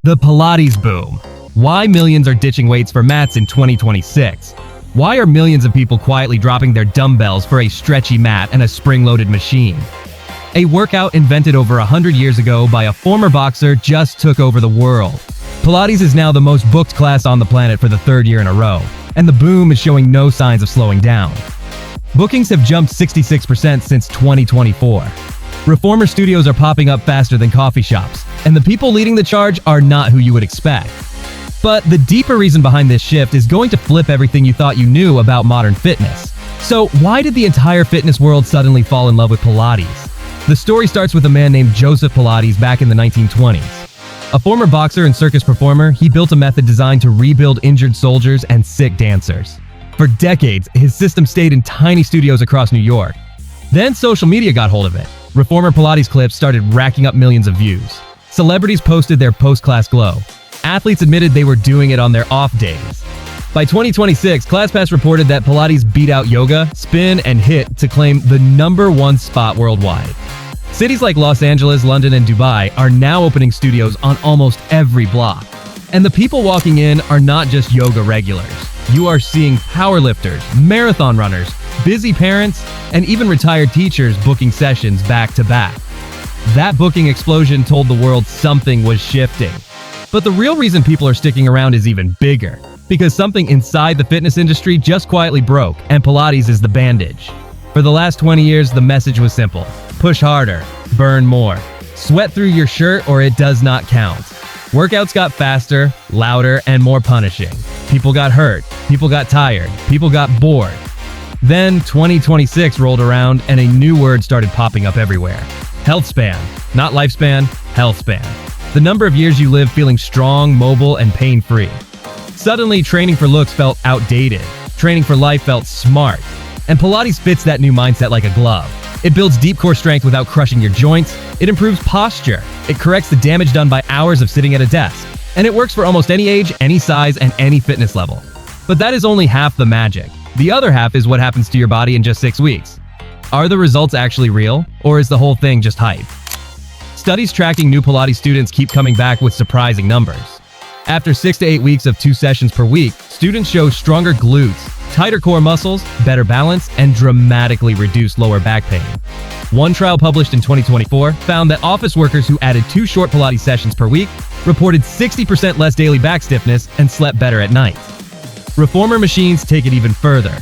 The Pilates boom. Why millions are ditching weights for mats in 2026? Why are millions of people quietly dropping their dumbbells for a stretchy mat and a spring-loaded machine? A workout invented over 100 years ago by a former boxer just took over the world. Pilates is now the most booked class on the planet for the third year in a row, and the boom is showing no signs of slowing down. Bookings have jumped 66% since 2024. Reformer studios are popping up faster than coffee shops, and the people leading the charge are not who you would expect. But the deeper reason behind this shift is going to flip everything you thought you knew about modern fitness. So why did the entire fitness world suddenly fall in love with Pilates? The story starts with a man named Joseph Pilates back in the 1920s. A former boxer and circus performer, he built a method designed to rebuild injured soldiers and sick dancers. For decades, his system stayed in tiny studios across New York. Then social media got hold of it. Reformer Pilates clips started racking up millions of views. Celebrities posted their post-class glow. Athletes admitted they were doing it on their off days. By 2026, ClassPass reported that Pilates beat out yoga, spin, and HIIT to claim the #1 spot worldwide. Cities like Los Angeles, London, and Dubai are now opening studios on almost every block. And the people walking in are not just yoga regulars. You are seeing powerlifters, marathon runners, busy parents, and even retired teachers booking sessions back to back. That booking explosion told the world something was shifting. But the real reason people are sticking around is even bigger, because something inside the fitness industry just quietly broke, and Pilates is the bandage. For the last 20 years, the message was simple: push harder, burn more, sweat through your shirt or it does not count. Workouts got faster, louder, and more punishing. People got hurt, people got tired, people got bored. Then 2026 rolled around and a new word started popping up everywhere. Healthspan. Not lifespan, healthspan. The number of years you live feeling strong, mobile, and pain-free. Suddenly, training for looks felt outdated. Training for life felt smart. And Pilates fits that new mindset like a glove. It builds deep core strength without crushing your joints. It improves posture. It corrects the damage done by hours of sitting at a desk. And it works for almost any age, any size, and any fitness level. But that is only half the magic. The other half is what happens to your body in just 6 weeks. Are the results actually real, or is the whole thing just hype? Studies tracking new Pilates students keep coming back with surprising numbers. After 6 to 8 weeks of 2 sessions per week, students show stronger glutes, tighter core muscles, better balance, and dramatically reduced lower back pain. One trial published in 2024 found that office workers who added 2 short Pilates sessions per week reported 60% less daily back stiffness and slept better at night. Reformer machines take it even further.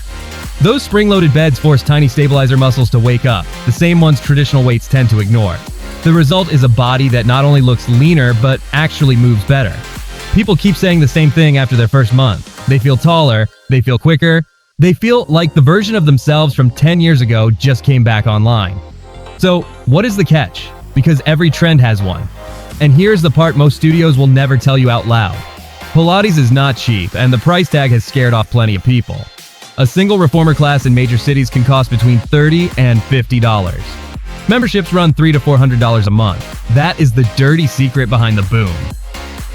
Those spring-loaded beds force tiny stabilizer muscles to wake up, the same ones traditional weights tend to ignore. The result is a body that not only looks leaner, but actually moves better. People keep saying the same thing after their first month. They feel taller, they feel quicker, they feel like the version of themselves from 10 years ago just came back online. So, what is the catch? Because every trend has one. And here's the part most studios will never tell you out loud. Pilates is not cheap, and the price tag has scared off plenty of people. A single reformer class in major cities can cost between $30 and $50. Memberships run $300 to $400 a month. That is the dirty secret behind the boom.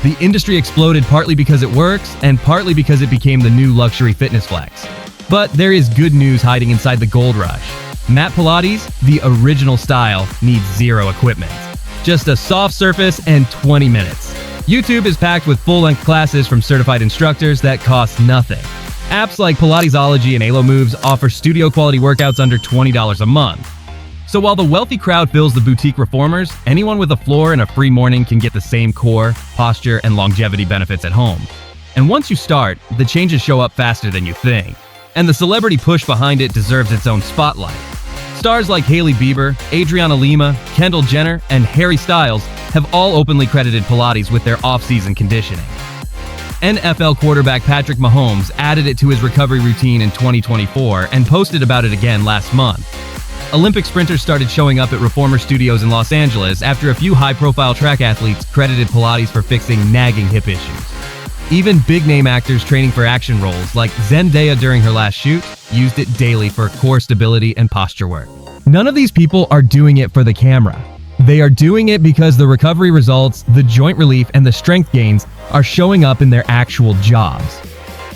The industry exploded partly because it works, and partly because it became the new luxury fitness flex. But there is good news hiding inside the gold rush. Mat Pilates, the original style, needs 0 equipment. Just a soft surface and 20 minutes. YouTube is packed with full-length classes from certified instructors that cost nothing. Apps like Pilatesology and Alo Moves offer studio-quality workouts under $20 a month. So while the wealthy crowd fills the boutique reformers, anyone with a floor and a free morning can get the same core, posture, and longevity benefits at home. And once you start, the changes show up faster than you think. And the celebrity push behind it deserves its own spotlight. Stars like Hailey Bieber, Adriana Lima, Kendall Jenner, and Harry Styles have all openly credited Pilates with their off-season conditioning. NFL quarterback Patrick Mahomes added it to his recovery routine in 2024 and posted about it again last month. Olympic sprinters started showing up at reformer studios in Los Angeles after a few high-profile track athletes credited Pilates for fixing nagging hip issues. Even big-name actors training for action roles, like Zendaya during her last shoot, used it daily for core stability and posture work. None of these people are doing it for the camera. They are doing it because the recovery results, the joint relief, and the strength gains are showing up in their actual jobs.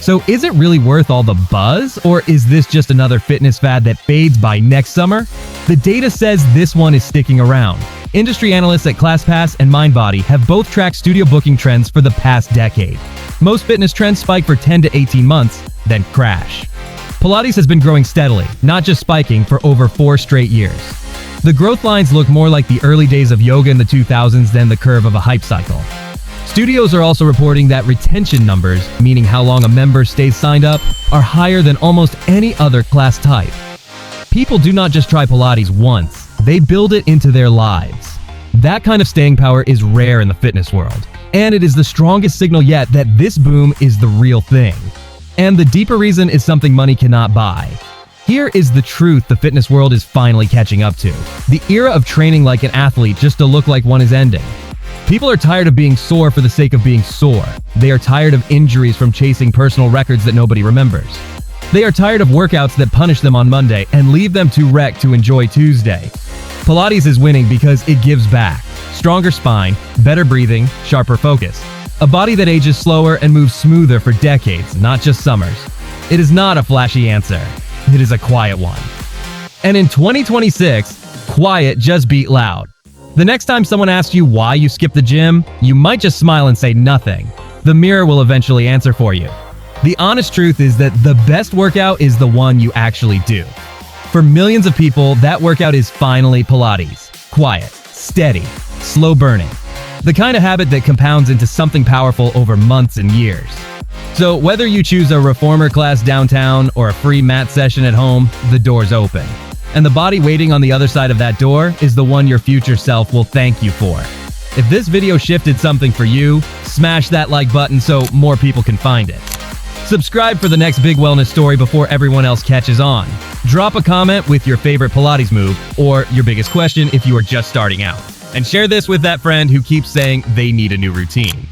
So is it really worth all the buzz, or is this just another fitness fad that fades by next summer? The data says this one is sticking around. Industry analysts at ClassPass and MindBody have both tracked studio booking trends for the past decade. Most fitness trends spike for 10 to 18 months, then crash. Pilates has been growing steadily, not just spiking, for over 4 straight years. The growth lines look more like the early days of yoga in the 2000s than the curve of a hype cycle. Studios are also reporting that retention numbers, meaning how long a member stays signed up, are higher than almost any other class type. People do not just try Pilates once, they build it into their lives. That kind of staying power is rare in the fitness world, and it is the strongest signal yet that this boom is the real thing. And the deeper reason is something money cannot buy. Here is the truth the fitness world is finally catching up to. The era of training like an athlete just to look like one is ending. People are tired of being sore for the sake of being sore. They are tired of injuries from chasing personal records that nobody remembers. They are tired of workouts that punish them on Monday and leave them too wrecked to enjoy Tuesday. Pilates is winning because it gives back. Stronger spine, better breathing, sharper focus. A body that ages slower and moves smoother for decades, not just summers. It is not a flashy answer. It is a quiet one. And in 2026, quiet just beat loud. The next time someone asks you why you skipped the gym, you might just smile and say nothing. The mirror will eventually answer for you. The honest truth is that the best workout is the one you actually do. For millions of people, that workout is finally Pilates. Quiet, steady, slow burning. The kind of habit that compounds into something powerful over months and years. So whether you choose a reformer class downtown or a free mat session at home, the door's open. And the body waiting on the other side of that door is the one your future self will thank you for. If this video shifted something for you, smash that like button so more people can find it. Subscribe for the next big wellness story before everyone else catches on. Drop a comment with your favorite Pilates move or your biggest question if you are just starting out. And share this with that friend who keeps saying they need a new routine.